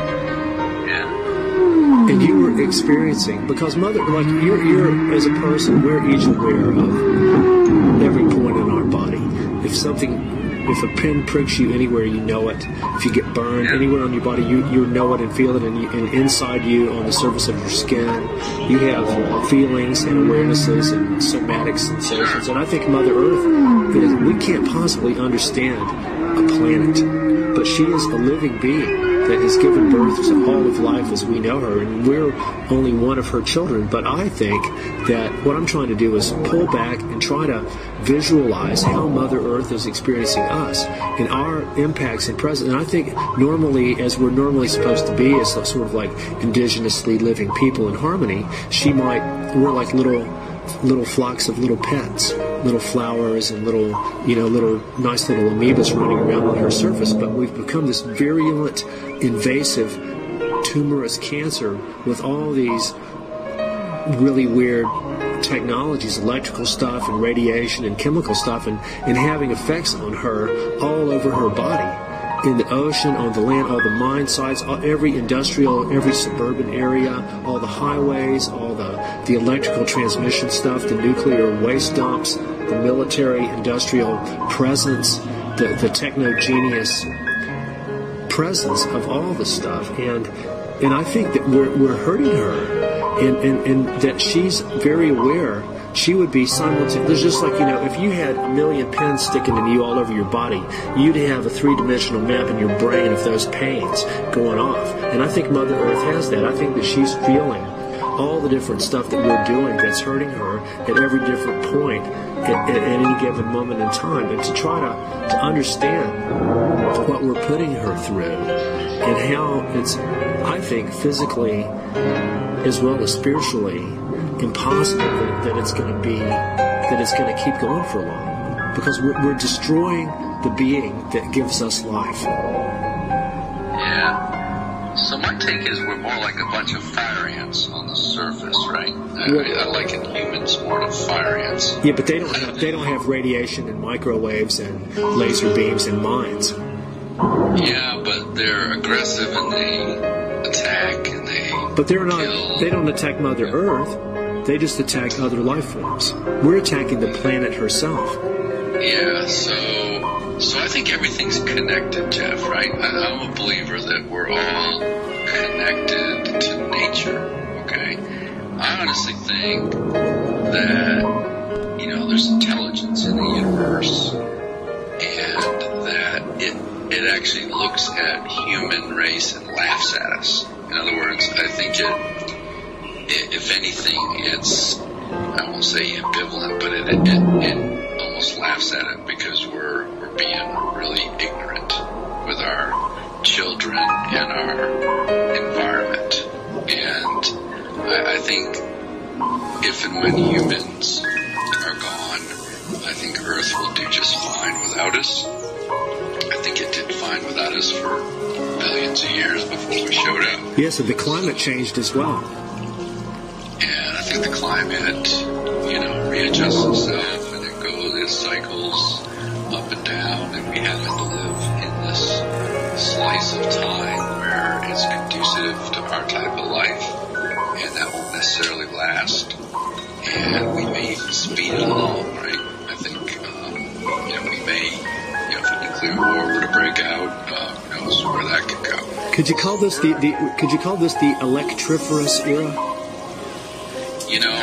and you were experiencing, because you're as a person, we're each aware of every point in our body. If a pin pricks you anywhere, you know it. If you get burned anywhere on your body, you know it and feel it, and inside you, on the surface of your skin, you have feelings and awarenesses and somatic sensations. And I think Mother Earth, we can't possibly understand a planet, but she is a living being that has given birth to all of life as we know her, and we're only one of her children. But I think that what I'm trying to do is pull back and try to visualize how Mother Earth is experiencing us and our impacts and presence. And I think normally, as we're normally supposed to be, as sort of like indigenously living people in harmony, we're like little flocks of little pets, little flowers and little nice little amoebas running around on her surface. But we've become this virulent, invasive, tumorous cancer with all these really weird technologies, electrical stuff and radiation and chemical stuff, and having effects on her all over her body, in the ocean, on the land, all the mine sites, every industrial, every suburban area, all the highways, all the electrical transmission stuff, the nuclear waste dumps, the military industrial presence, the techno-genius presence of all the stuff. And I think that we're hurting her, and that she's very aware. She would be simultaneous. There's just like, if you had a million pins sticking in you all over your body, you'd have a three-dimensional map in your brain of those pains going off. And I think Mother Earth has that. I think that she's feeling all the different stuff that we're doing that's hurting her at every different point at any given moment in time, and to try to understand what we're putting her through and how it's, I think, physically as well as spiritually impossible that it's going to keep going for long, because we're destroying the being that gives us life. Yeah. So my take is we're more like a bunch of fire ants on the surface, right? I liken humans more to fire ants. Yeah, but they don't have radiation and microwaves and laser beams and mines. Yeah, but they're aggressive and they attack and they. But they're not. Kill. They don't attack Mother Earth. They just attack other life forms. We're attacking the planet herself. Yeah. So I think everything's connected, Jeff, right? I'm a believer that we're all connected to nature, okay? I honestly think that, there's intelligence in the universe, and that it actually looks at human race and laughs at us. In other words, I think if anything, it's, I won't say ambivalent, but it almost laughs at it, because we're being really ignorant with our children and our environment. And I think if and when humans are gone, I think Earth will do just fine without us. I think it did fine without us for billions of years before we showed up. Yes, and the climate changed as well. And I think the climate, readjusts itself, and it cycles up and down, and we happen to live in this slice of time where it's conducive to our type of life, and that won't necessarily last, and we may even speed it along, right? I think, we may, if a nuclear war were to break out, who knows where that could go. Could you call this the electriferous era?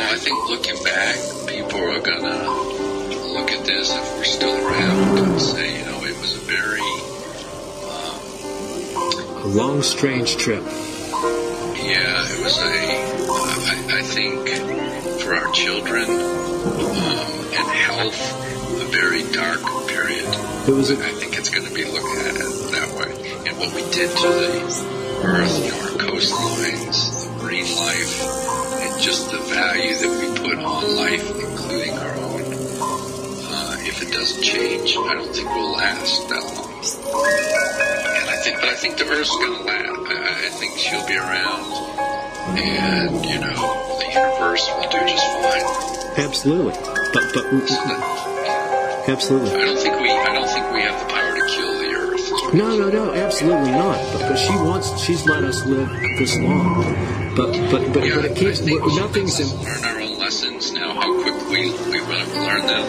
I think looking back, people are gonna look at this, if we're still around, and say, it was a very a long, strange trip. Yeah, it was I think for our children and health, a very dark period. I think it's going to be looked at it that way. And what we did to the earth, our coastlines, the marine life, and just the value that we put on life, including our own. If if it doesn't change, I don't think we'll last that long. And I think the Earth's going to last. I think she'll be around, and the universe will do just fine. Absolutely, but absolutely. I don't think we have the power to kill the Earth. No, absolutely not. But she's let us live this long. But it keeps nothing's in. Learn our own lessons now. How quickly we learn them,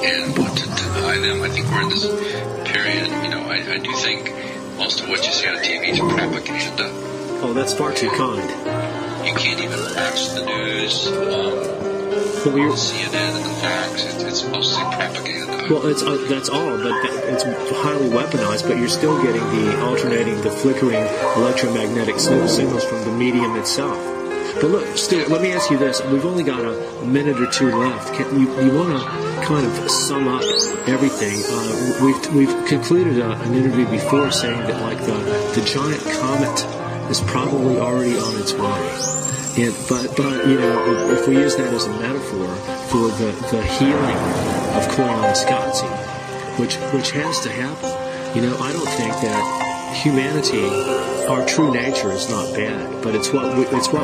and what to deny them. I think we're in this period. I do think most of what you see on TV is propaganda. Oh, that's far too kind. You can't even watch the news. CNN and the Fox. It's mostly propaganda. Well, that's all, but it's highly weaponized. But you're still getting the flickering electromagnetic signals from the medium itself. But look, Stuart, let me ask you this. We've only got a minute or two left. You want to kind of sum up everything? We've concluded an interview before saying that like the giant comet is probably already on its way. But if we use that as a metaphor for the healing of Koyaanisqatsi, which has to happen, I don't think that humanity, our true nature, is not bad, but it's what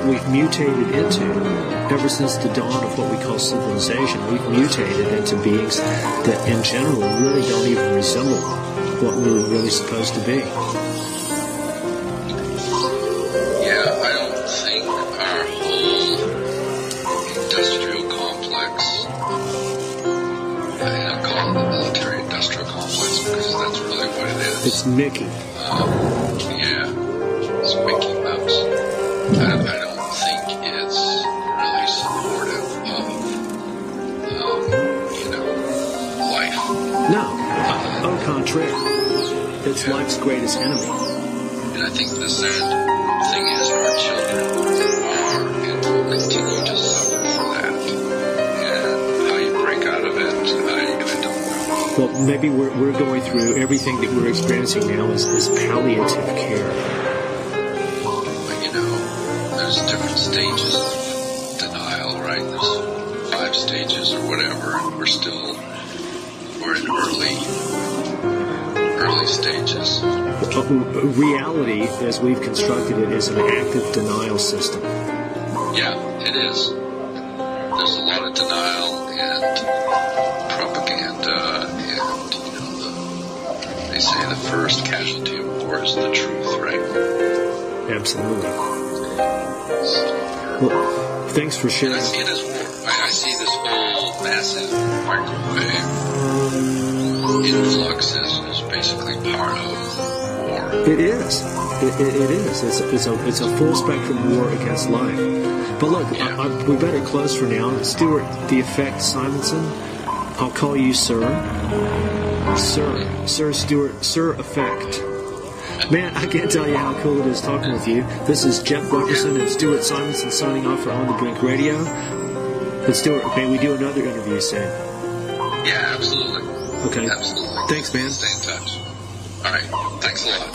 we've mutated into ever since the dawn of what we call civilization. We've mutated into beings that, in general, really don't even resemble what we're really supposed to be. Industrial complex, I call it the military-industrial complex because that's really what it is. It's Mickey. It's Mickey Mouse. I don't think it's really supportive of, life. No, au contraire. It's life's greatest enemy. And I think the sad thing is our children are and will continue to suffer for that. And how you break out of it, I don't know. Well, maybe we're going through everything that we're experiencing now is palliative care. But there's different stages of denial, right? There's 5 stages or whatever, and we're in early stages. Reality, as we've constructed it, is an active denial system. Yeah, it is. There's a lot of denial and propaganda, and they say the first casualty of war is the truth, right? Absolutely. Well, thanks for sharing. And I see this whole massive microwave influx is basically part of war. It is. It is. It's a full spectrum war against life. But look, we better close for now. Stewart, the Effect Simonson. I'll call you Sir. Sir Stewart, Sir Effect. Man, I can't tell you how cool it is talking with you. This is Jeff Wefferson and Stewart Simonson signing off for On the Brink Radio. But Stewart, may we do another interview soon? Yeah, absolutely. Okay. Absolutely. Thanks, man. Stay in touch. All right. Thanks a lot.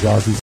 Ozzy's